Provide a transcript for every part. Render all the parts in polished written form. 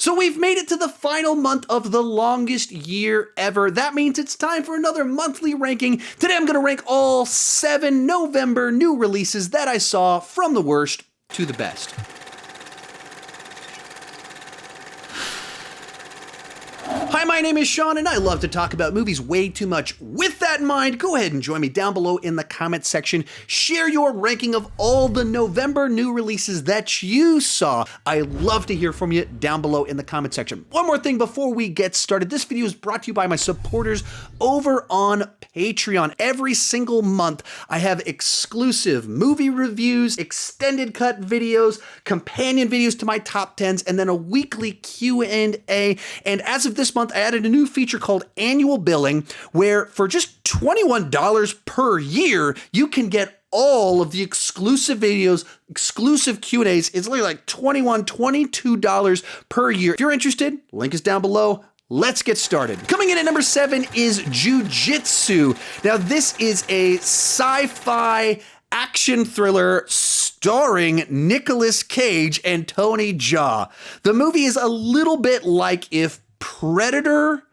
So we've made it to the final month of the longest year ever. That means it's time for another monthly ranking. Today I'm going to rank all 7 November new releases that I saw from the worst to the best. Hi, my name is Sean, and I love to talk about movies way too much. With that in mind, go ahead and join me down below in the comment section. Share your ranking of all the November new releases that you saw. I love to hear from you down below in the comment section. One more thing before we get started. This video is brought to you by my supporters over on Patreon. Every single month, I have exclusive movie reviews, extended cut videos, companion videos to my top 10s, and then a weekly Q&A. And as of this month, I added a new feature called Annual Billing, where for just $21 per year, you can get all of the exclusive videos, exclusive Q&As. It's literally like $22 per year. If you're interested, link is down below. Let's get started. Coming in at number 7 is Jujitsu. Now, this is a sci-fi action thriller starring Nicolas Cage and Tony Jaa. The movie is a little bit like if Predator,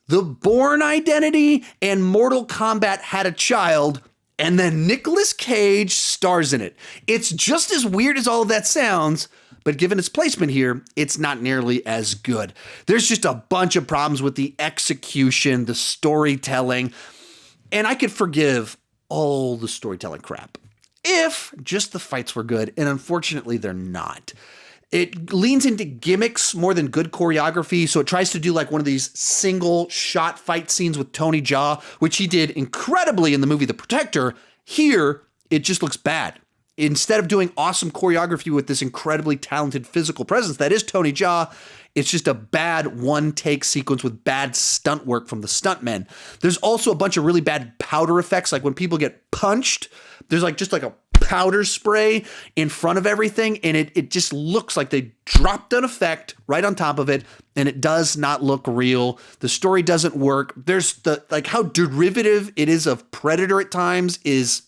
The Bourne Identity, and Mortal Kombat had a child, and then Nicolas Cage stars in it. It's just as weird as all of that sounds, but given its placement here, it's not nearly as good. There's just a bunch of problems with the execution, the storytelling, and I could forgive all the storytelling crap if just the fights were good, and unfortunately they're not. It leans into gimmicks more than good choreography, so it tries to do like one of these single shot fight scenes with Tony Jaa, which he did incredibly in the movie The Protector. Here, it just looks bad. Instead of doing awesome choreography with this incredibly talented physical presence that is Tony Jaa, it's just a bad one-take sequence with bad stunt work from the stuntmen. There's also a bunch of really bad powder effects, like when people get punched, there's like just like a powder spray in front of everything, and it just looks like they dropped an effect right on top of it, and it does not look real. The story doesn't work. There's the like how derivative it is of Predator at times is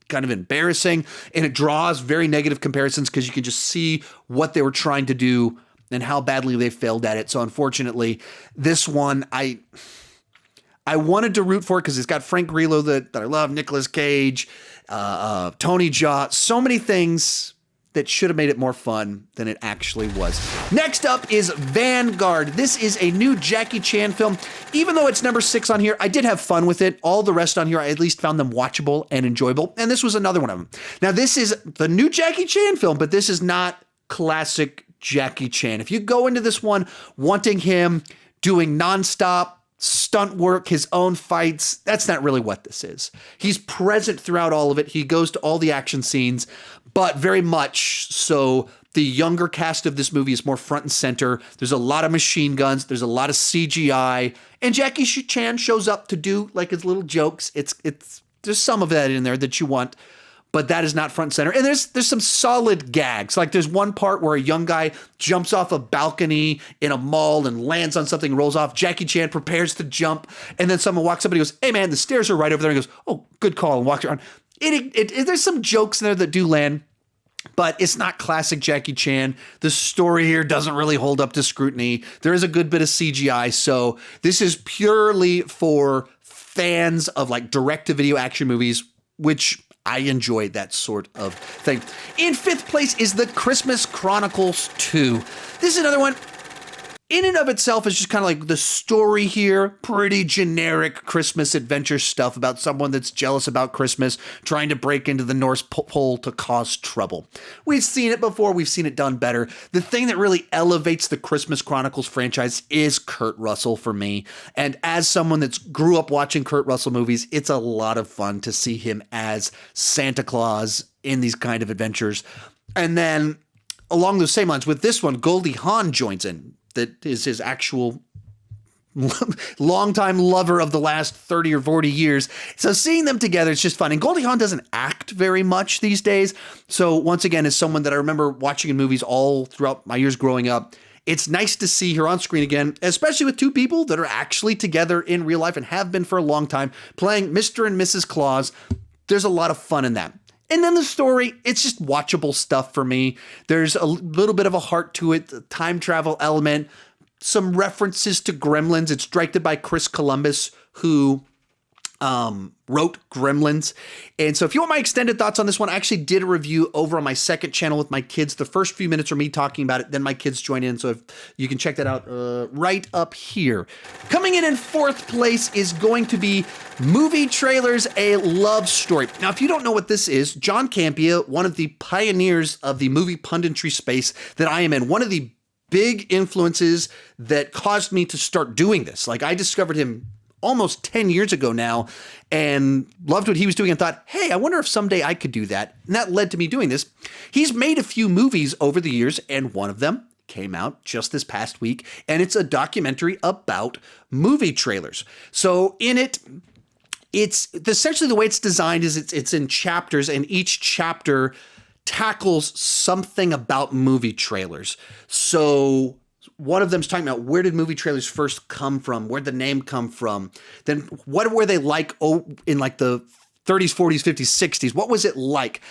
kind of embarrassing, and it draws very negative comparisons because you can just see what they were trying to do and how badly they failed at it. So unfortunately, this one I wanted to root for it because it's got Frank Grillo that I love, Nicolas Cage, Tony Jaa, so many things that should have made it more fun than it actually was. Next up is Vanguard. This is a new Jackie Chan film. Even though it's number 6 on here, I did have fun with it. All the rest on here, I at least found them watchable and enjoyable, and this was another one of them. Now, this is the new Jackie Chan film, but this is not classic Jackie Chan. If you go into this one wanting him doing nonstop stunt work, his own fights, that's not really what this is. He's present throughout all of it. He goes to all the action scenes, but very much so the younger cast of this movie is more front and center. There's a lot of machine guns. There's a lot of CGI, and Jackie Chan shows up to do like his little jokes. There's some of that in there that you want, but that is not front and center. And there's some solid gags. Like there's one part where a young guy jumps off a balcony in a mall and lands on something, rolls off. Jackie Chan prepares to jump, and then someone walks up and he goes, "Hey man, the stairs are right over there." And he goes, "Oh, good call," and walks around. There's some jokes in there that do land, but it's not classic Jackie Chan. The story here doesn't really hold up to scrutiny. There is a good bit of CGI, so this is purely for fans of like direct-to-video action movies, which I enjoy that sort of thing. In 5th place is the Christmas Chronicles 2. This is another one. In and of itself is just kind of like the story here, pretty generic Christmas adventure stuff about someone that's jealous about Christmas, trying to break into the North Pole to cause trouble. We've seen it before, we've seen it done better. The thing that really elevates the Christmas Chronicles franchise is Kurt Russell for me. And as someone that's grew up watching Kurt Russell movies, it's a lot of fun to see him as Santa Claus in these kind of adventures. And then along those same lines with this one, Goldie Hawn joins in. That is his actual longtime lover of the last 30 or 40 years. So seeing them together, it's just fun. And Goldie Hawn doesn't act very much these days. So once again, as someone that I remember watching in movies all throughout my years growing up, it's nice to see her on screen again, especially with two people that are actually together in real life and have been for a long time, playing Mr. and Mrs. Claus. There's a lot of fun in that. And then the story, it's just watchable stuff for me. There's a little bit of a heart to it, the time travel element, some references to Gremlins. It's directed by Chris Columbus, who wrote Gremlins. And so if you want my extended thoughts on this one, I actually did a review over on my second channel with my kids. The first few minutes are me talking about it, then my kids join in. So if you can check that out right up here. Coming in fourth place is going to be Movie Trailers, A Love Story. Now, if you don't know what this is, John Campea, one of the pioneers of the movie punditry space that I am in, one of the big influences that caused me to start doing this. Like, I discovered him almost 10 years ago now and loved what he was doing and thought, hey, I wonder if someday I could do that. And that led to me doing this. He's made a few movies over the years, and one of them came out just this past week, and it's a documentary about movie trailers. So in it, it's essentially the way it's designed is it's in chapters, and each chapter tackles something about movie trailers. So one of them's talking about where did movie trailers first come from? Where'd the name come from? Then what were they like in like the 30s, 40s, 50s, 60s? What was it like?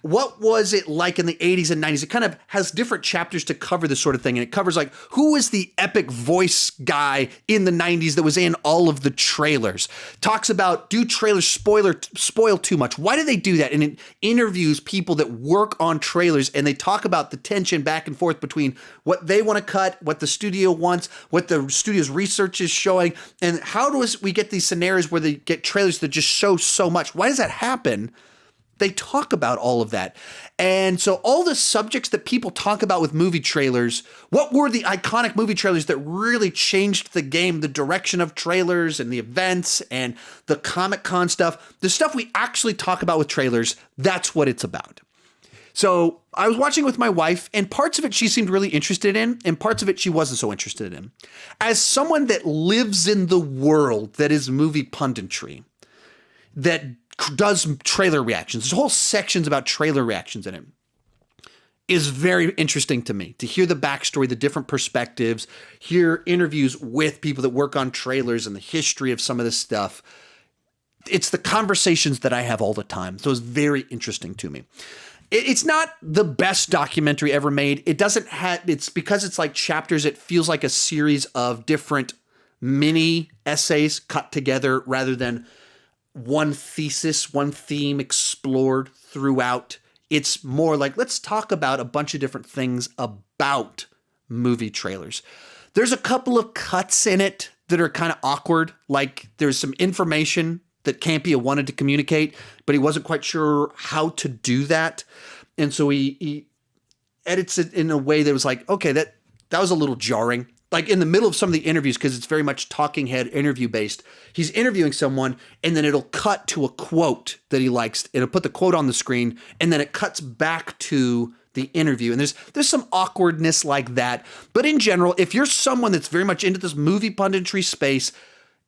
What was it like in the 80s and 90s? It kind of has different chapters to cover this sort of thing. And it covers like, who was the epic voice guy in the 90s that was in all of the trailers? Talks about, do trailers spoil too much? Why do they do that? And it interviews people that work on trailers, and they talk about the tension back and forth between what they want to cut, what the studio wants, what the studio's research is showing, and how do we get these scenarios where they get trailers that just show so much? Why does that happen? They talk about all of that. And so all the subjects that people talk about with movie trailers, what were the iconic movie trailers that really changed the game, the direction of trailers and the events and the Comic-Con stuff, the stuff we actually talk about with trailers, that's what it's about. So I was watching with my wife, and parts of it she seemed really interested in, and parts of it she wasn't so interested in. As someone that lives in the world that is movie punditry, that does trailer reactions, there's whole sections about trailer reactions in it, is very interesting to me to hear the backstory, the different perspectives, hear interviews with people that work on trailers and the history of some of this stuff. It's the conversations that I have all the time. So it's very interesting to me. It's not the best documentary ever made. It doesn't have, it's because it's like chapters. It feels like a series of different mini essays cut together rather than one thesis, one theme explored throughout. It's more like, let's talk about a bunch of different things about movie trailers. There's a couple of cuts in it that are kind of awkward. Like there's some information that Campea wanted to communicate, but he wasn't quite sure how to do that. And so he edits it in a way that was like, okay, that was a little jarring. Like in the middle of some of the interviews, because it's very much talking head interview based, he's interviewing someone and then it'll cut to a quote that he likes. It'll put the quote on the screen and then it cuts back to the interview. And there's some awkwardness like that. But in general, if you're someone that's very much into this movie punditry space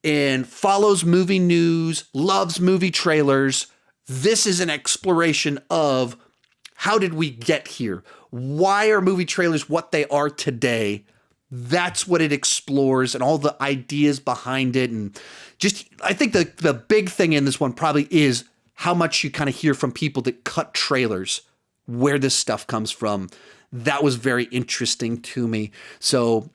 and follows movie news, loves movie trailers, this is an exploration of how did we get here? Why are movie trailers what they are today? That's what it explores and all the ideas behind it. And just, I think the big thing in this one probably is how much you kind of hear from people that cut trailers, where this stuff comes from. That was very interesting to me. So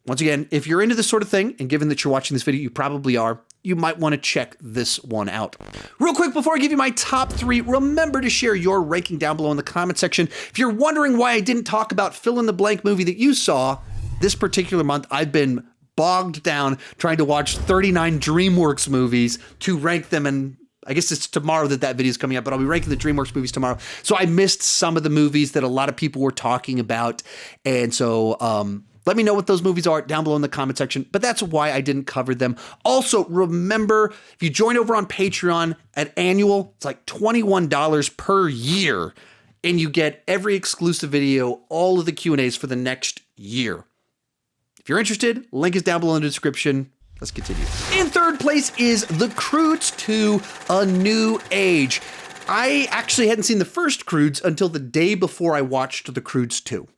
once again, if you're into this sort of thing, and given that you're watching this video, you probably are, you might want to check this one out. Real quick, before I give you my top 3, remember to share your ranking down below in the comment section. If you're wondering why I didn't talk about fill in the blank movie that you saw, this particular month, I've been bogged down trying to watch 39 DreamWorks movies to rank them, and I guess it's tomorrow that video is coming up, but I'll be ranking the DreamWorks movies tomorrow. So I missed some of the movies that a lot of people were talking about, and so let me know what those movies are down below in the comment section, but that's why I didn't cover them. Also, remember, if you join over on Patreon at annual, it's like $21 per year, and you get every exclusive video, all of the Q&As for the next year. If you're interested, link is down below in the description. Let's continue. In third place is The Croods 2: A New Age. I actually hadn't seen the first Croods until the day before I watched The Croods 2.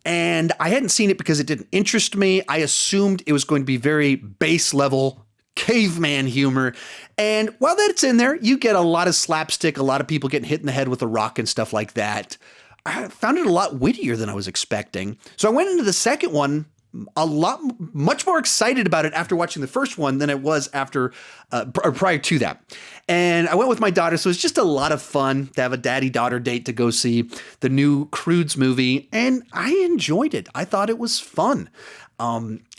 And I hadn't seen it because it didn't interest me. I assumed it was going to be very base level caveman humor. And while that's in there, you get a lot of slapstick, a lot of people getting hit in the head with a rock and stuff like that. I found it a lot wittier than I was expecting. So I went into the second one much more excited about it after watching the first one than it was after or prior to that. And I went with my daughter, so it's just a lot of fun to have a daddy-daughter date to go see the new Croods movie, and I enjoyed it. I thought it was fun.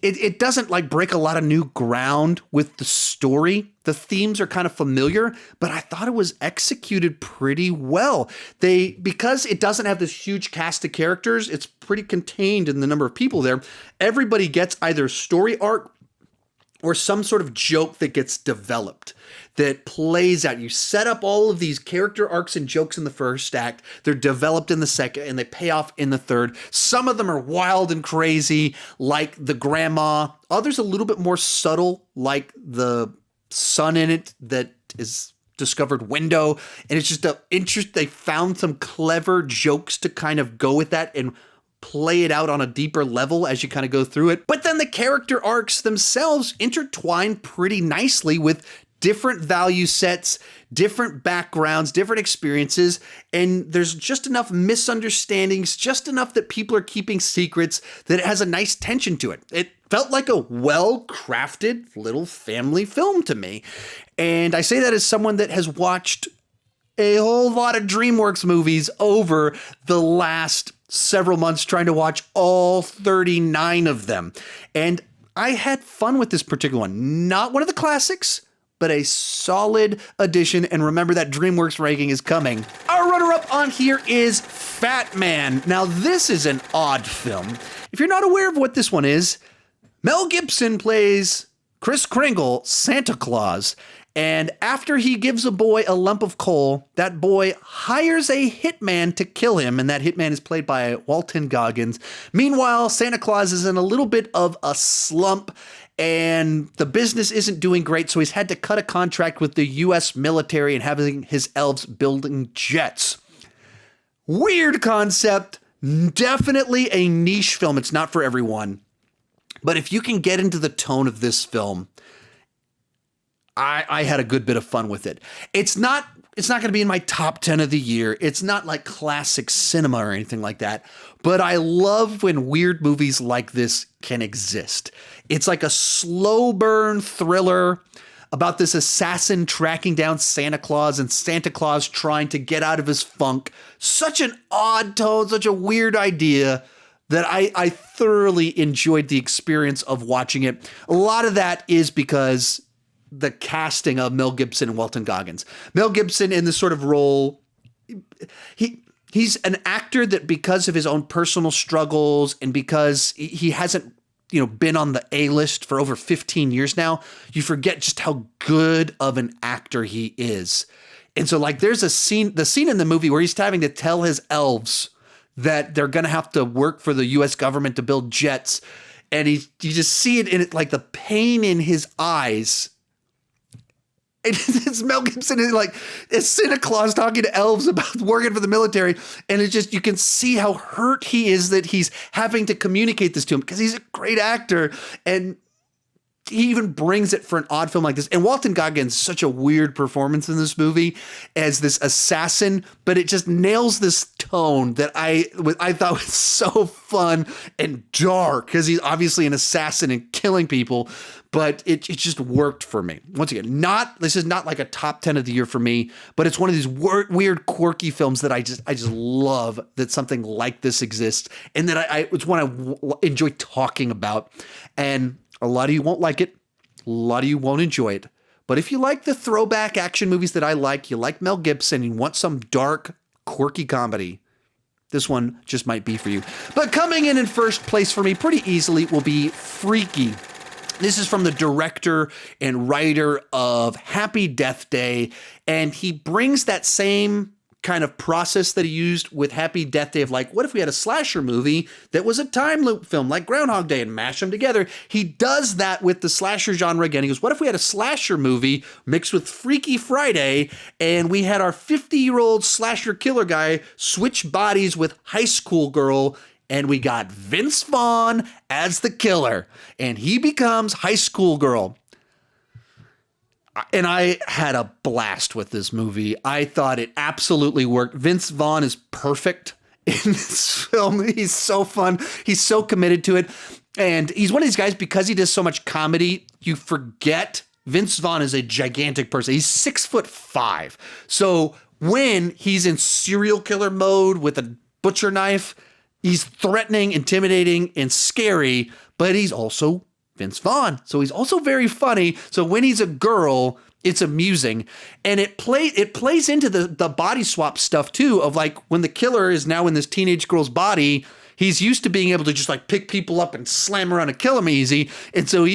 It doesn't like break a lot of new ground with the story. The themes are kind of familiar, but I thought it was executed pretty well. Because it doesn't have this huge cast of characters, it's pretty contained in the number of people there. Everybody gets either a story arc or some sort of joke that gets developed, that plays out. You set up all of these character arcs and jokes in the first act. They're developed in the second, and they pay off in the third. Some of them are wild and crazy, like the grandma. Others a little bit more subtle, like the son in it that is discovered window. And it's just they found some clever jokes to kind of go with that and play it out on a deeper level as you kind of go through it. But then the character arcs themselves intertwine pretty nicely with different value sets, different backgrounds, different experiences, and there's just enough misunderstandings, just enough that people are keeping secrets, that it has a nice tension to it. It felt like a well-crafted little family film to me. And I say that as someone that has watched a whole lot of DreamWorks movies over the last several months, trying to watch all 39 of them. And I had fun with this particular one. Not one of the classics, but a solid addition. And remember that DreamWorks ranking is coming. Our runner-up on here is Fatman. Now, this is an odd film. If you're not aware of what this one is, Mel Gibson plays Kris Kringle, Santa Claus. And after he gives a boy a lump of coal, that boy hires a hitman to kill him, and that hitman is played by Walton Goggins. Meanwhile, Santa Claus is in a little bit of a slump, and the business isn't doing great, so he's had to cut a contract with the U.S. military and having his elves building jets. Weird concept, definitely a niche film. It's not for everyone. But if you can get into the tone of this film, I had a good bit of fun with it. It's not going to be in my top 10 of the year. It's not like classic cinema or anything like that. But I love when weird movies like this can exist. It's like a slow burn thriller about this assassin tracking down Santa Claus and Santa Claus trying to get out of his funk. Such an odd tone, such a weird idea that I thoroughly enjoyed the experience of watching it. A lot of that is because the casting of Mel Gibson and Walton Goggins. Mel Gibson in this sort of role, he's an actor that because of his own personal struggles and because he hasn't, been on the A-list for over 15 years now, you forget just how good of an actor he is. And so like there's the scene in the movie where he's having to tell his elves that they're going to have to work for the US government to build jets. And you just see it in it, like the pain in his eyes. It's Mel Gibson is like it's Santa Claus talking to elves about working for the military, and it's just you can see how hurt he is that he's having to communicate this to him because he's a great actor, and he even brings it for an odd film like this. And Walton Goggins, such a weird performance in this movie as this assassin, but it just nails this tone that I thought was so fun and dark because he's obviously an assassin and killing people, but it just worked for me. Once again, this is not like a top 10 of the year for me, but it's one of these weird, quirky films that I just love that something like this exists, and that it's one I enjoy talking about. And a lot of you won't like it. A lot of you won't enjoy it. But if you like the throwback action movies that I like, you like Mel Gibson, you want some dark, quirky comedy, this one just might be for you. But coming in first place for me pretty easily will be Freaky. This is from the director and writer of Happy Death Day, and he brings that same kind of process that he used with Happy Death Day of like, what if we had a slasher movie that was a time loop film like Groundhog Day and mash them together? He does that with the slasher genre again. He goes, what if we had a slasher movie mixed with Freaky Friday and we had our 50-year-old slasher killer guy switch bodies with high school girl, and we got Vince Vaughn as the killer and he becomes high school girl. And I had a blast with this movie. I thought it absolutely worked. Vince Vaughn is perfect in this film. He's so fun. He's so committed to it. And he's one of these guys, because he does so much comedy, you forget Vince Vaughn is a gigantic person. He's 6'5". So when he's in serial killer mode with a butcher knife, he's threatening, intimidating, and scary, but he's also Vince Vaughn. So he's also very funny. So when he's a girl, it's amusing. And it plays into the body swap stuff too, of like when the killer is now in this teenage girl's body, he's used to being able to just like pick people up and slam around and kill them easy. And so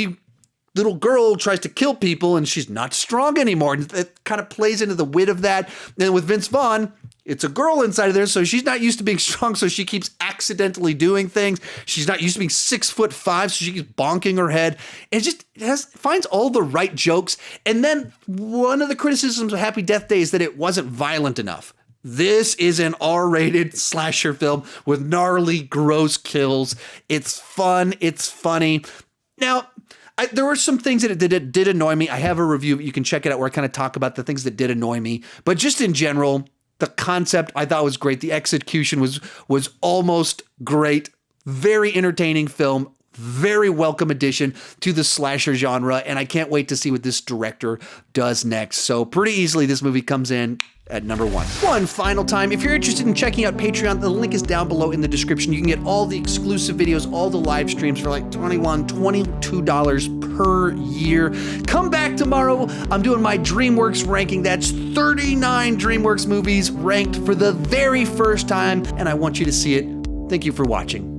little girl tries to kill people and she's not strong anymore. And it kind of plays into the wit of that. And with Vince Vaughn, it's a girl inside of there, so she's not used to being strong, so she keeps accidentally doing things. She's not used to being 6'5", so she keeps bonking her head. And finds all the right jokes. And then one of the criticisms of Happy Death Day is that it wasn't violent enough. This is an R-rated slasher film with gnarly, gross kills. It's fun. It's funny. Now, there were some things that it did annoy me. I have a review. You can check it out where I kind of talk about the things that did annoy me. But just in general, the concept I thought was great. The execution was almost great. Very entertaining film. Very welcome addition to the slasher genre. And I can't wait to see what this director does next. So pretty easily, this movie comes in at number 1. One final time, if you're interested in checking out Patreon, the link is down below in the description. You can get all the exclusive videos, all the live streams for like $22 per year. Come back tomorrow. I'm doing my DreamWorks ranking. That's 39 DreamWorks movies ranked for the very first time, and I want you to see it. Thank you for watching.